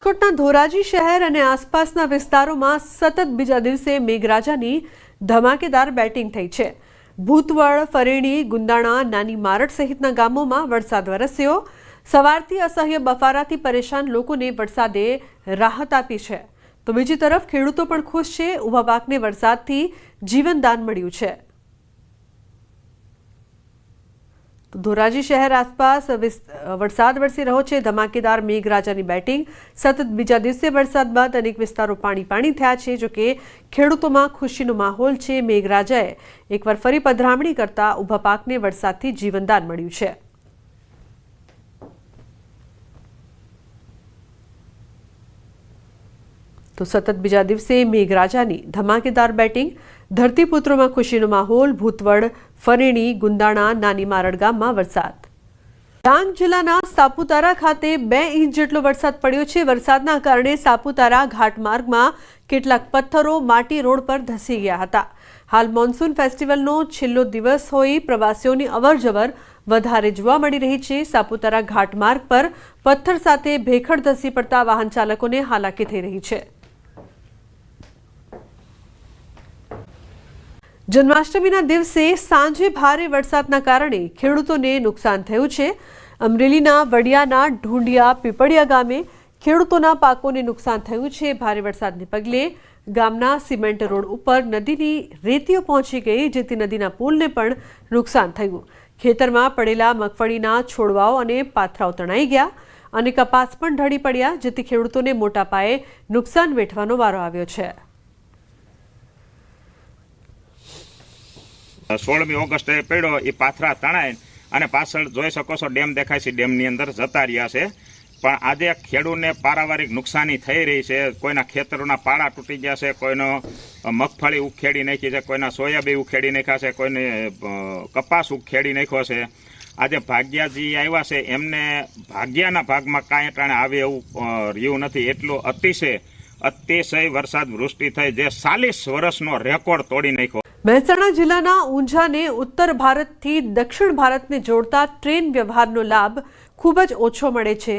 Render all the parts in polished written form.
રાજકોટના ધોરાજી શહેર અને આસપાસના વિસ્તારોમાં સતત બીજા દિવસે મેઘરાજાની ધમાકેદાર બેટિંગ થઈ છે। ભૂતવડ, ફરેણી, ગુંદાણા, નાની મારડ સહિતના ગામોમાં વરસાદ વરસ્યો। સવારથી અસહ્ય બફારાથી પરેશાન લોકોને વરસાદે રાહત આપી છે, તો બીજી તરફ ખેડૂતો પણ ખુશ છે। ઊભા પાકને વરસાદથી જીવનદાન મળ્યું છે। ધોરાજી શહેર આસપાસ વરસાદ વરસી રહ્યો છે। ધમાકેદાર મેઘરાજાની બેટિંગ। સતત બીજા દિવસે વરસાદ બાદ અનેક વિસ્તારો પાણી થયા છે। જો કે ખેડૂતોમાં ખુશીનો માહોલ છે। મેઘરાજાએ એકવાર ફરી પધરામણી કરતા ઊભા પાકને વરસાદથી જીવનદાન મળ્યું છે। તો સતત બીજા દિવસે મેઘરાજાની ધમાકેદાર બેટિંગ। ધરતીપુત્રોમાં ખુશીનો માહોલ। ભૂતવડ, ફરેણી, ગુંદાણા, નાની મારડ ગામમાં વરસાદ। ડાંગ જિલ્લાના સાપુતારા ખાતે 2 ઇંચ જેટલો વરસાદ પડ્યો છે। વરસાદના કારણે સાપુતારા ઘાટમાર્ગમાં કેટલાક પથ્થરો માટી રોડ પર ધસી ગયા હતા। હાલ મોન્સૂન ફેસ્ટિવલનો છેલ્લો દિવસ હોઈ પ્રવાસીઓની અવરજવર વધારે જોવા મળી રહી છે। સાપુતારા ઘાટમાર્ગ પર પથ્થર સાથે ભેખડ ધસી પડતા વાહન ચાલકોને હાલાકી થઈ રહી છે। જન્માષ્ટમીના દિવસે સાંજે ભારે વરસાદના કારણે ખેડૂતોને નુકસાન થયું છે। અમરેલીના વડિયાના ઢૂંઢિયા પીપળિયા ગામે ખેડૂતોના પાકોને નુકસાન થયું છે। ભારે વરસાદને પગલે ગામના સિમેન્ટ રોડ ઉપર નદીની રેતીઓ પહોંચી ગઈ, જેથી નદીના પુલને પણ નુકસાન થયું। ખેતરમાં પડેલા મગફળીના છોડવાઓ અને પાથરાઓ તણાઈ ગયા અને કપાસ પણ ઢળી પડ્યા, જેથી ખેડૂતોને મોટા પાયે નુકસાન વેઠવાનો વારો આવ્યો છે। 16મી ઓગસ્ટે પડ્યો એ પાથરા તણાય અને પાછળ જોઈ શકો છો ડેમ દેખાય છે, ડેમની અંદર જતા રહ્યા છે। પણ આજે ખેડૂતને પારાવારિક નુકસાની થઈ રહી છે। કોઈના ખેતરોના પાળા તૂટી ગયા છે, કોઈનો મગફળી ઉખેડી નાખી છે, કોઈના સોયાબીન ઉખેડી નાખ્યા છે, કોઈને કપાસ ઉખેડી નાખ્યો છે। આજે ભાગ્યાજી આવ્યા છે, એમને ભાગ્યાના ભાગમાં કાંઈ ટાણે આવે એવું રહ્યું નથી। એટલો અતિશય વરસાદ વૃષ્ટિ થઈ, જે 40 વર્ષનો રેકોર્ડ તોડી નાખ્યો। મહેસાણા જિલ્લાના ઊંઝાને ઉત્તર ભારતથી દક્ષિણ ભારતને જોડતા ટ્રેન વ્યવહારનો લાભ ખૂબ જ ઓછો મળે છે,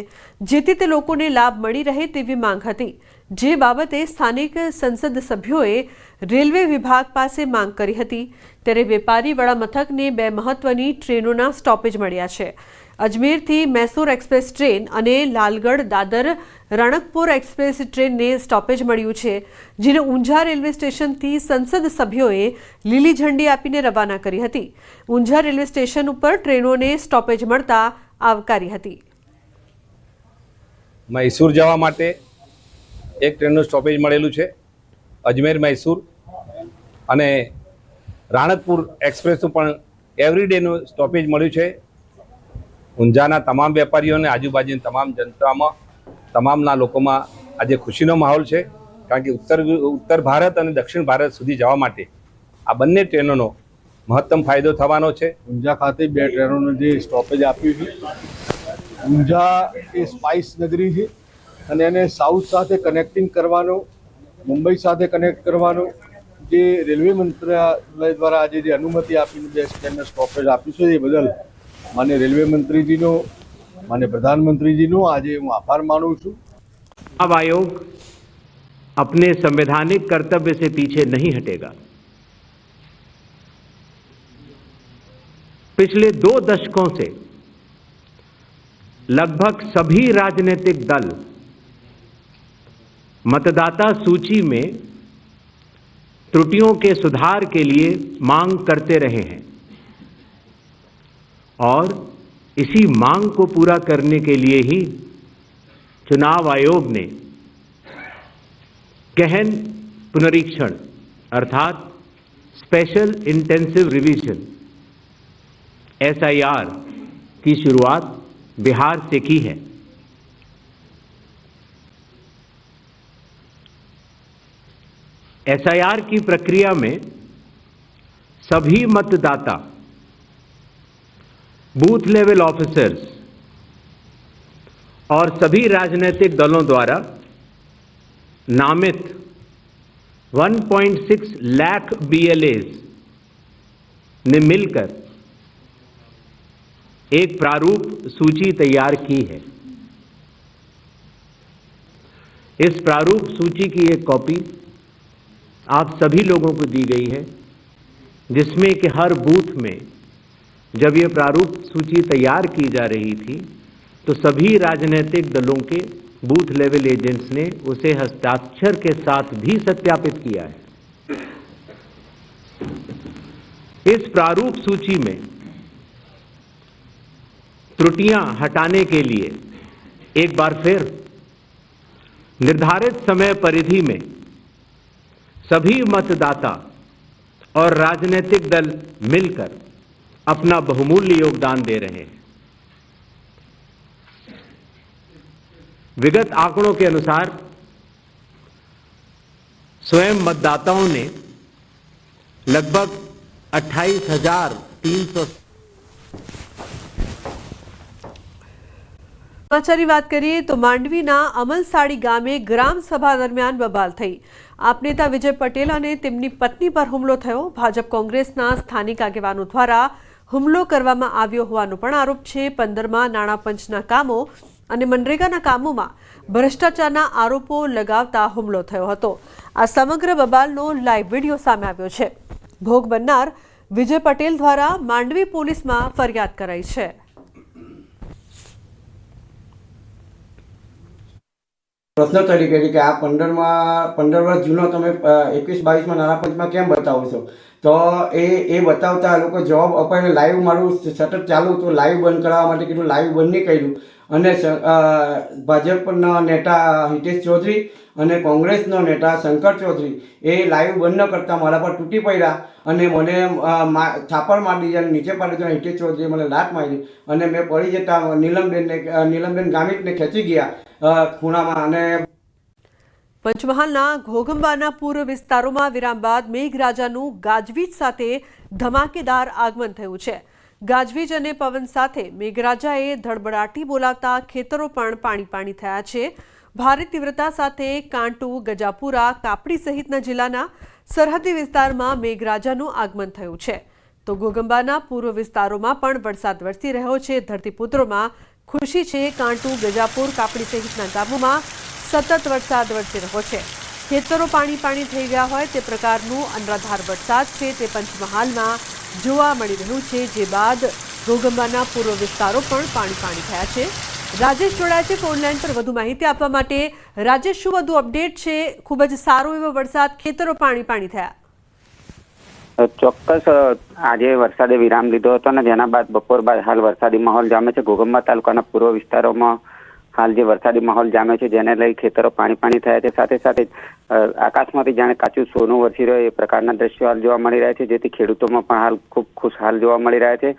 જેથી તે લોકોને લાભ મળી રહે તેવી માંગ હતી। જે બાબતે સ્થાનિક સંસદ સભ્યોએ રેલવે વિભાગ પાસે માંગ કરી હતી। ત્યારે વેપારી વડા મથકને 2 મહત્વની ટ્રેનોના સ્ટોપેજ મળ્યા છે। અજમેરથી મૈસૂર એક્સપ્રેસ ટ્રેન અને લાલગઢ દાદર રણકપુર એક્સપ્રેસ ટ્રેનને સ્ટોપેજ મળ્યું છે, જેને ઊંઝા રેલવે સ્ટેશનથી સંસદ સભ્યોએ લીલી ઝંડી આપીને રવાના કરી હતી। ઊંઝા રેલવે સ્ટેશન ઉપર ટ્રેનોને સ્ટોપેજ મળતા આવકારી હતી। મૈસૂર જવા માટે એક ટ્રેનનું સ્ટોપેજ મળેલું છે, અજમેર મૈસૂર, અને રાણકપુર એક્સપ્રેસનું પણ એવરીડેનું સ્ટોપેજ મળ્યું છે। ઊંઝાના તમામ વેપારીઓને આજુબાજુની તમામ જનતામાં તમામના લોકોમાં આજે ખુશીનો માહોલ છે, કારણ કે ઉત્તર ભારત અને દક્ષિણ ભારત સુધી જવા માટે આ બંને ટ્રેનોનો મહત્તમ ફાયદો થવાનો છે। ઊંઝા ખાતે 2 ટ્રેનોનું જે સ્ટોપેજ આપ્યું છે, ઊંઝા એ સ્પાઇસ નગરી છે અને એને સાઉથ સાથે કનેક્ટિંગ કરવાનો, મુંબઈ સાથે કનેક્ટ કરવાનો જે રેલવે મંત્રાલય દ્વારા આજે જે અનુમતિ આપીને 2 ટ્રેનનો સ્ટોપેજ આપ્યું છે, એ બદલ माननीय रेलवे मंत्री जी नो, माननीय प्रधानमंत्री जी नो आज हूँ आभार मानूँ छूँ। चुनाव आयोग अपने संवैधानिक कर्तव्य से पीछे नहीं हटेगा। पिछले 2 दशकों से लगभग सभी राजनीतिक दल मतदाता सूची में त्रुटियों के सुधार के लिए मांग करते रहे हैं और इसी मांग को पूरा करने के लिए ही चुनाव आयोग ने गहन पुनरीक्षण अर्थात स्पेशल इंटेंसिव रिवीजन SIR की शुरुआत बिहार से की है। SIR की प्रक्रिया में सभी मतदाता, बूथ लेवल ऑफिसर्स और सभी राजनीतिक दलों द्वारा नामित 1.6 लाख BLAs ने मिलकर एक प्रारूप सूची तैयार की है। इस प्रारूप सूची की एक कॉपी आप सभी लोगों को दी गई है, जिसमें कि हर बूथ में जब ये प्रारूप सूची तैयार की जा रही थी तो सभी राजनीतिक दलों के बूथ लेवल एजेंट्स ने उसे हस्ताक्षर के साथ भी सत्यापित किया है। इस प्रारूप सूची में त्रुटियां हटाने के लिए एक बार फिर निर्धारित समय परिधि में सभी मतदाता और राजनीतिक दल मिलकर अपना बहुमूल्य योगदान दे रहे हैं। विगत आंकड़ों के अनुसार स्वयं मतदाताओं ने लगभग 28,300 સમાચારની વાત કરીએ તો માંડવીના અમલસાડી ગામે ગ્રામ સભા દરમિયાન બબાલ થઈ। આપ નેતા વિજય પટેલ અને તેમની પત્ની પર હુમલો થયો। ભાજપ કોંગ્રેસના સ્થાનિક આગેવાનો દ્વારા હુમલો કરવામાં આવ્યો હોવાનો પણ આરોપ છે। 15માં નાણાં પંચના કામો અને મનરેગાના કામોમાં ભ્રષ્ટાચારના આરોપો લગાવતા હુમલો થયો હતો। આ સમગ્ર બબાલનો લાઈવ વિડીયો સામે આવ્યો છે। ભોગ બનનાર વિજય પટેલ દ્વારા માંડવી પોલીસમાં ફરિયાદ કરાઈ છે। પ્રશ્ન તરીકે કે આ 15 વર્ષ જૂનો તમે 21-22માં નાણાં પંચમાં કેમ બતાવો છો? તો એ બતાવતા લોકો જવાબ અપાઈને લાઈવ મારું સતત ચાલુ તો લાઈવ બંધ કરાવવા માટે કીધું, લાઈવ બંધ નહીં કર્યું। અને ભાજપના નેતા હિતેશ ચૌધરી અને કોંગ્રેસનો નેતા શંકર ચૌધરી એ લાઈવ બંધ ન કરતા મારા પર તૂટી પડ્યા અને મને થાપડ મારી દીધી અને નીચે પાડી દીધો। હિતેશ ચૌધરીએ મને લાત મારી અને મેં પડી જતા નીલમબેન ગામિતને ખેંચી ગયા ખૂણામાં। અને પંચમહાલના ઘોઘંબાના પૂર્વ વિસ્તારોમાં વિરામ બાદ મેઘરાજાનું ગાજવીજ સાથે ધમાકેદાર આગમન થયું છે। ગાજવીજ અને પવન સાથે મેઘરાજાએ ધડબડાટી બોલાવતા ખેતરો પણ પાણી થયા છે। ભારે તીવ્રતા સાથે કાંટુ, ગજાપુરા, કાપડી સહિતના જિલ્લાના સરહદી વિસ્તારમાં મેઘરાજાનું આગમન થયું છે। તો ઘોઘંબાના પૂર્વ વિસ્તારોમાં પણ વરસાદ વરસી રહ્યો છે। ધરતીપુત્રોમાં ખુશી છે। કાંટુ, ગજાપુર, કાપડી સહિતના ગામોમાં સતત વરસાદ વરસી રહ્યો છે। ખેતરો પાણી થઈ ગયા હોય તે પ્રકારનું અનરાધાર વરસાદ છે તે પંચમહાલમાં જોવા મળી રહ્યું છે। જે બાદ ઘોઘંબાના પૂર્વ વિસ્તારો પણ પાણી થયા છે। રાજેશ જોડાય છે ફોનલાઈન પર વધુ માહિતી આપવા માટે। રાજેશ, શું વધુ અપડેટ છે? ખૂબ જ સારો એવો વરસાદ, ખેતરો પાણી થયા। ચોક્કસ આજે વરસાદે વિરામ લીધો હતો અને જેના બાદ બપોર બાદ હાલ વરસાદી માહોલ જામે છે। ઘોઘંબા તાલુકાના પૂર્વ વિસ્તારોમાં હાલ જે વરસાદી માહોલ જામે છે જેને લઈ ખેતરો પાણી થયા છે। સાથે સાથે આકાશમાંથી જાણે કાચું સોનું વરસી રહ્યો એ પ્રકારના દ્રશ્યો હાલ જોવા મળી રહ્યા છે, જેથી ખેડૂતોમાં પણ હાલ ખૂબ ખુશહાલ જોવા મળી રહ્યા છે।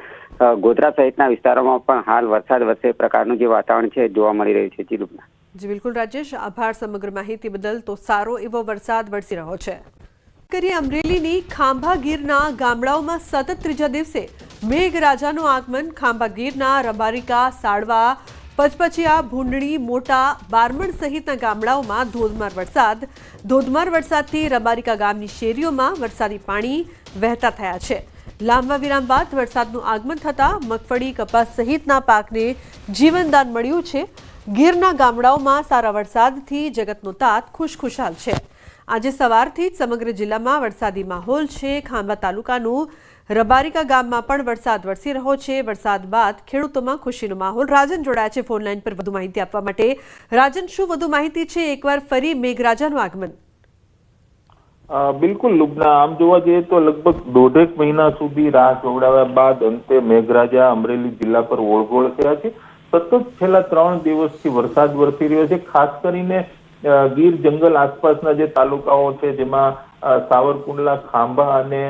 ગોધરા સહિતના વિસ્તારોમાં પણ હાલ વરસાદ વરસે એ પ્રકારનું જે વાતાવરણ છે જોવા મળી રહ્યું છે। જી લુબના। જી બિલકુલ રાજેશ, આભાર સમગ્ર માહિતી બદલ। તો સારો એવો વરસાદ વરસી રહ્યો છે। કરીએ અમરેલીની ખાંભા ગીરના ગામડાઓમાં સતત ત્રીજા દિવસે મેઘરાજાનું આગમન। ખાંભા ગીરના રબારિકા, સાડવા, પચપચિયા, ભૂંડણી, મોટા, બારમણ સહિતના ગામડાઓમાં ધોધમાર વરસાદથી રબારિકા ગામની શેરીઓમાં વરસાદી પાણી વહેતા થયા છે। લાંબા વિરામ બાદ વરસાદનું આગમન થતાં મગફળી, કપાસ સહિતના પાકને જીવનદાન મળ્યું છે। ગીરના ગામડાઓમાં સારા વરસાદથી જગતનો તાત ખુશખુશાલ છે। આજે સવારથી જ સમગ્ર જિલ્લામાં વરસાદી માહોલ છે। ખાંભા તાલુકાનું રબારિકા ગામમાં પણ વરસાદ વરસી રહ્યો છે। વરસાદ બાદ ખેડૂતોમાં ખુશીનો માહોલ। રાજન જોડાયા છે ફોનલાઈન પર વધુ માહિતી આપવા માટે। રાજન, શું વધુ માહિતી છે? એકવાર ફરી મેઘરાજાનું આગમન। બિલકુલ લુબના, આમ જોવા જઈએ તો લગભગ 1.5 મહિના સુધી રાહ જોવડાવ્યા બાદ અંતે મેઘરાજા અમરેલી જિલ્લા પર ઓળગોળ થયા છે। સતત છેલ્લા 3 દિવસથી વરસાદ વરસી રહ્યો છે। ખાસ કરીને ગીર જંગલ આસપાસના જે તાલુકાઓ છે જેમાં સાવરકુંડલા, ખાંભા અને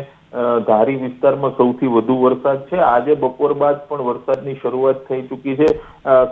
ધારી વિસ્તારમાં સૌથી વધુ વરસાદ છે। આજે બપોર બાદ પણ વરસાદની શરૂઆત થઈ ચૂકી છે।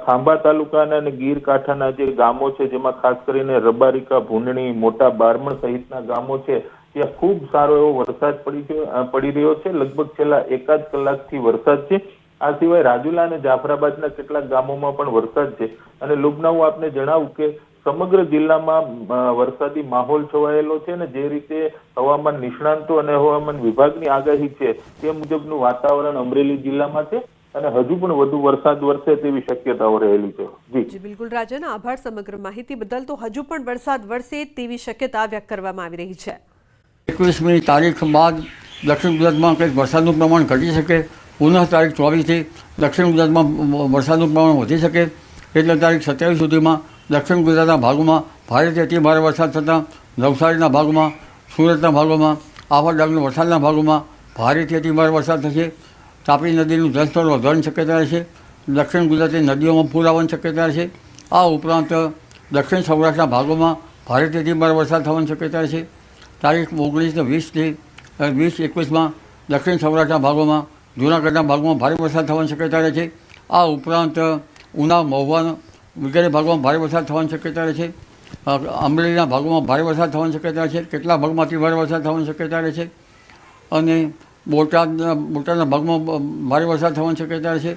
ખાંભા તાલુકાના અને ગીર કાંઠાના જે ગામો છે જેમાં ખાસ કરીને રબારિકા, ભૂંડણી, મોટા, બારમણ સહિતના ગામો છે ત્યાં ખૂબ સારો એવો વરસાદ પડી રહ્યો છે। લગભગ છેલ્લા 1 કલાકથી વરસાદ છે। આ સિવાય રાજુલા અને જાફરાબાદના કેટલાક ગામોમાં પણ વરસાદ છે। અને લુબના, હું આપને જણાવું કે સમગ્ર જિલ્લામાં વરસાદી માહોલ છવાયેલો છે અને જે રીતે હવામાન નિષ્ણાંતો અને હવામાન વિભાગની આગાહી છે તે મુજબનું વાતાવરણ અમરેલી જિલ્લામાં છે। અને હજુ પણ વધુ વરસાદ વરસે તેવી શક્યતાઓ રહેલી છે. જી બિલકુલ રાજન, આભાર સમગ્ર માહિતી બદલ. તો હજુ પણ વરસાદ વરસે તેવી શક્યતા વ્યક્ત કરવામાં આવી રહી છે. 21મી તારીખ બાદ દક્ષિણ ગુજરાતમાં કંઈક વરસાદનું પ્રમાણ ઘટી શકે. પુનઃ તારીખ 24થી દક્ષિણ ગુજરાતમાં વરસાદનું પ્રમાણ વધી શકે. એટલે તારીખ 27 સુધીમાં દક્ષિણ ગુજરાતના ભાગોમાં ભારેથી અતિ ભારે વરસાદ થતાં નવસારીના ભાગોમાં, સુરતના ભાગોમાં, આવા ડાંગના વરસાદના ભાગોમાં ભારેથી અતિ ભારે વરસાદ થશે. તાપી નદીનું જળસ્તર વધવાની શક્યતા રહેશે. દક્ષિણ ગુજરાતની નદીઓમાં પૂર આવવાની શક્યતા રહેશે. આ ઉપરાંત દક્ષિણ સૌરાષ્ટ્રના ભાગોમાં ભારેથી અતિ ભારે વરસાદ થવાની શક્યતા રહેશે. તારીખ 19 ને 20-21માં દક્ષિણ સૌરાષ્ટ્રના ભાગોમાં, જૂનાગઢના ભાગોમાં ભારે વરસાદ થવાની શક્યતા રહે છે. આ ઉપરાંત ઉના, મહુવા વગેરે ભાગોમાં ભારે વરસાદ થવાની શક્યતા રહે છે. અમરેલીના ભાગોમાં ભારે વરસાદ થવાની શક્યતા છે. કેટલાક ભાગમાં અતિ ભારે વરસાદ થવાની શક્યતા રહે છે. અને બોટાદના ભાગમાં ભારે વરસાદ થવાની શક્યતા રહે છે.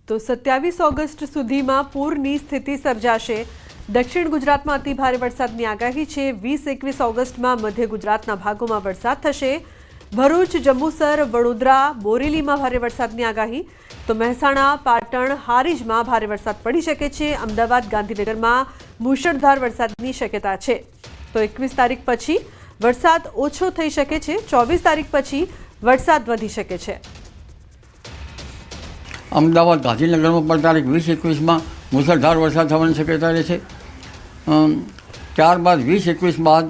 તો 27 ઓગસ્ટ સુધીમાં પૂરની સ્થિતિ સર્જાશે. દક્ષિણ ગુજરાતમાં અતિ ભારે વરસાદની આગાહી છે. 20-21 ઓગસ્ટમાં મધ્ય ગુજરાતના ભાગોમાં વરસાદ થશે. ભરૂચ, જંબુસર, વડોદરા, બોરેલીમાં ભારે વરસાદની આગાહી. તો મહેસાણા, પાટણ, હારીજમાં ભારે વરસાદ પડી શકે છે. અમદાવાદ, ગાંધીનગરમાં મુશળધાર વરસાદની શક્યતા છે. તો 21 તારીખ પછી વરસાદ ઓછો થઈ શકે છે. 24 તારીખ પછી વરસાદ વધી શકે છે. અમદાવાદ, ગાંધીનગરમાં પણ તારીખ 20-21માં મુશળધાર વરસાદ થવાની શક્યતા રહે છે. ત્યારબાદ 20-21 બાદ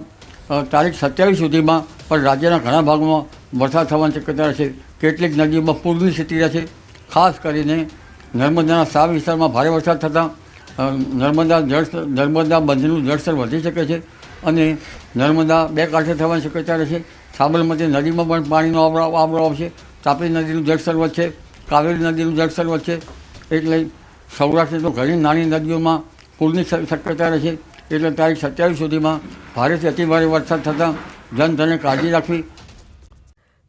તારીખ 27 સુધીમાં પણ રાજ્યના ઘણા ભાગોમાં વરસાદ થવાની શક્યતા રહેશે. કેટલીક નદીઓમાં પૂરની સ્થિતિ રહેશે. ખાસ કરીને નર્મદાના સાવ વિસ્તારમાં ભારે વરસાદ થતાં નર્મદા બંધનું જળસ્તર વધી શકે છે અને નર્મદા બે કાંઠે થવાની શક્યતા રહેશે. સાબરમતી નદીમાં પણ પાણીનો આવરો આવશે. તાપી નદીનું જળસ્તર વધશે. કાવેરી નદીનું જળસ્તર વધશે. એટલે સૌરાષ્ટ્રની તો ઘણી નાની નદીઓમાં પૂરની શક્યતા રહેશે. એટલે તારીખ 27 સુધીમાં ભારેથી અતિભારે વરસાદ થતાં જનધને કાળજી રાખવી.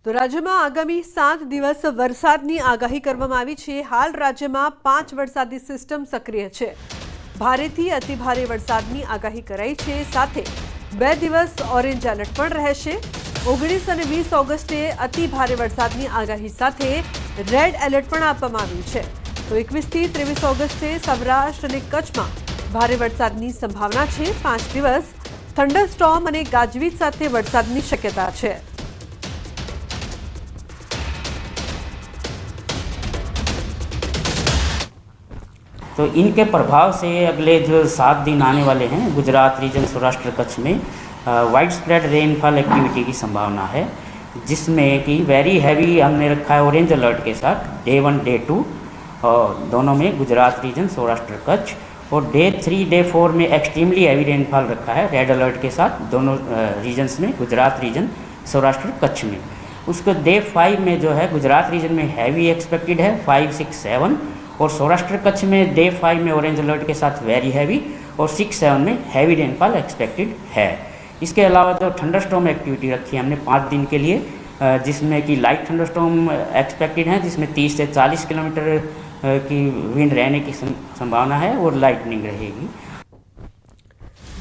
તો રાજ્યમાં આગામી 7 દિવસ વરસાદની આગાહી કરવામાં આવી છે. હાલ રાજ્યમાં 5 વરસાદી સિસ્ટમ સક્રિય છે. ભારેથી અતિભારે વરસાદની આગાહી કરાઈ છે. સાથે 2 દિવસ ઓરેન્જ એલર્ટ પણ રહેશે. 19 અને 20 ઓગસ્ટે અતિભારે વરસાદની આગાહી સાથે રેડ એલર્ટ પણ આપવામાં આવ્યું છે. તો 21 થી 23 ઓગસ્ટે સૌરાષ્ટ્ર અને કચ્છમાં ભારે વરસાદની સંભાવના છે. 5 દિવસ થંડરસ્ટોર્મ અને ગાજવીજ સાથે વરસાદની શક્યતા છે. तो इनके प्रभाव से अगले जो 7 दिन आने वाले हैं गुजरात रीजन, सौराष्ट्र, कच्छ में वाइड स्प्रेड रेनफॉल एक्टिविटी की संभावना है, जिसमें कि वेरी हैवी हमने रखा है ऑरेंज अलर्ट के साथ डे 1, डे 2 और दोनों में गुजरात रीजन, सौराष्ट्र, कच्छ, और डे 3, डे 4 में एक्सट्रीमली हैवी रेनफॉल रखा है रेड अलर्ट के साथ दोनों रीजन्स में, गुजरात रीजन, सौराष्ट्र, कच्छ में. उसको डे 5 में जो है गुजरात रीजन में हैवी एक्सपेक्टेड है 5, 6, 7 और सौराष्ट्र कच्छ में डे 5 में ऑरेंज अलर्ट के साथ वेरी हैवी और 6, 7 में हैवी रेनफॉल एक्सपेक्टेड है. इसके अलावा जो थंडरस्टॉर्म एक्टिविटी रखी है हमने 5 दिन के लिए, जिसमें कि लाइट थंडरस्टॉर्म एक्सपेक्टेड है, जिसमें 30 से 40 किलोमीटर की विंड रहने की संभावना है और लाइटनिंग रहेगी.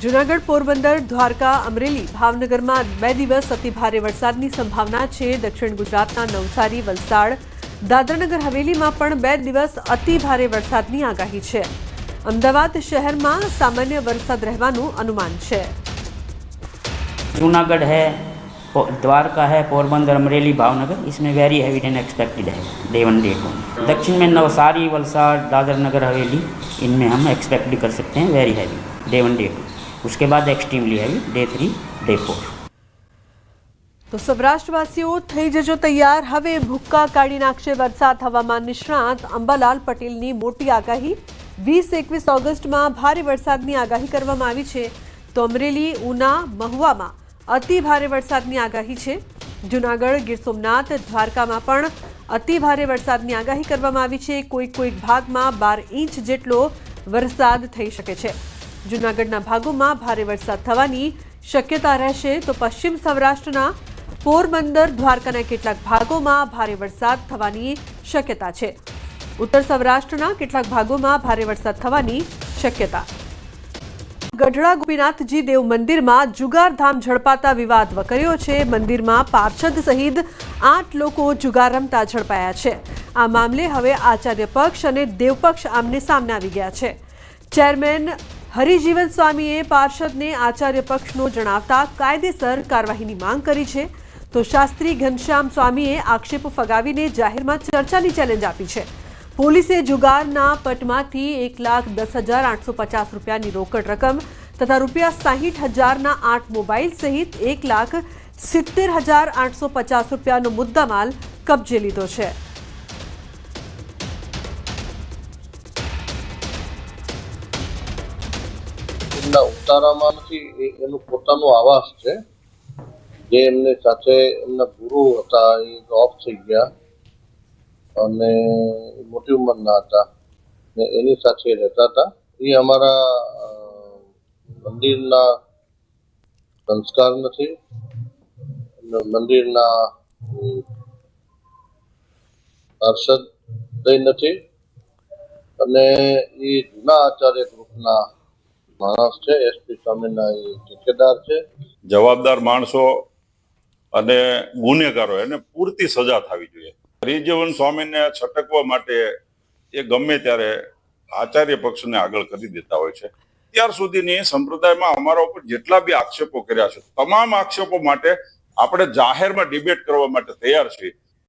જૂનાગઢ, પોરબંદર, દ્વારકા, અમરેલી, ભાવનગરમાં 2 દિવસ અતિભારે વરસાદની સંભાવના છે. દક્ષિણ ગુજરાતના નવસારી, વલસાડ, દાદરાનગર હવેલીમાં પણ 2 દિવસ અતિભારે વરસાદની આગાહી છે. અમદાવાદ શહેરમાં સામાન્ય વરસાદ રહેવાનું અનુમાન છે. जूनागढ़ है, द्वारका है, पोरबंदर, अमरेली, भावनगर, इसमें वेरी हैवी रेन एक्सपेक्टेड है डे 1, डे 2. दक्षिण में नवसारी, वलसाड़, दादर नगर हवेली, इनमें हम एक्सपेक्ट कर सकते हैं वेरी हैवी डे 1, डे 2. उसके बाद एक्सट्रीमली हैवी डे 3, डे 4. તો સૌરાષ્ટ્રવાસીઓ થઈ જજો તૈયાર. હવે ભૂક્કા કાઢી નાખશે વરસાદ. હવામાન નિષ્ણાત અંબાલાલ પટેલની મોટી આગાહી. 20-21 ઓગસ્ટમાં ભારે વરસાદની આગાહી કરવામાં આવી છે. તો અમરેલી, ઉના, મહુવામાં અતિ ભારે વરસાદની આગાહી છે. જૂનાગઢ, ગીર સોમનાથ, દ્વારકામાં પણ અતિ ભારે વરસાદની આગાહી કરવામાં આવી છે. કોઈક ભાગમાં 12 ઇંચ જેટલો વરસાદ થઈ શકે છે. જૂનાગઢના ભાગોમાં ભારે વરસાદ થવાની શક્યતા રહેશે. તો પશ્ચિમ સૌરાષ્ટ્રના પોરબંદર, દ્વારકાના કેટલાક ભાગોમાં ભારે વરસાદ થવાની શક્યતા છે. ઉત્તર સૌરાષ્ટ્રના કેટલાક ભાગોમાં ભારે વરસાદ થવાની શક્યતા. ગઢડા ગોપીનાથજી દેવ મંદિરમાં જુગારધામ ઝડપાતા વિવાદ વકર્યો છે. મંદિરમાં પાર્ષદ સહિત 8 લોકો જુગાર રમતા ઝડપાયા છે. આ મામલે હવે આચાર્ય પક્ષ અને દેવપક્ષ આમને સામને આવી ગયા છે. ચેરમેન હરિજીવન સ્વામીએ પાર્ષદને આચાર્ય પક્ષનો જણાવતા કાયદેસર કાર્યવાહીની માંગ કરી છે, તો શાસ્ત્રી ઘનશ્યામ સ્વામીએ આક્ષેપો ફગાવીને જાહેરમાં ચર્ચાની ચેલેન્જ આપી છે. પોલીસે જુગારના પટમાંથી 1,10,850 રૂપિયાની રોકડ રકમ તથા ₹60,000ના 8 મોબાઈલ સહિત 1,70,850 રૂપિયાનો મુદ્દામાલ કબજે લીધો છે. એમના ઉતારામાં નથી, એનું પોતાનું આવાસ છે. જે એમને સાથે એમના ગુરુ હતા એ ઓફ થઈ ગયા અને મોટી ઉંમરના હતા ને એની સાથે રહેતા હતા. એ અમારા મંદિરના સંસ્કાર નથી, મંદિરના પાર્ષદ નથી અને એ જૂના આચાર્ય ગ્રુપના માણસ છે. એસપી સ્વામીના એ ઠેકેદાર છે. જવાબદાર માણસો અને ગુનેગારો એને પૂરતી સજા થવી જોઈએ. હરિજીવન સ્વામીને છટકવા માટે એ ગમે ત્યારે આચાર્ય પક્ષને આગળ કરી દેતા હોય છે. ત્યાર સુધીની સંપ્રદાયમાં અમારા ઉપર જેટલા બી આક્ષેપો કર્યા છે, તમામ આક્ષેપો માટે આપણે જાહેરમાં ડિબેટ કરવા માટે તૈયાર છીએ.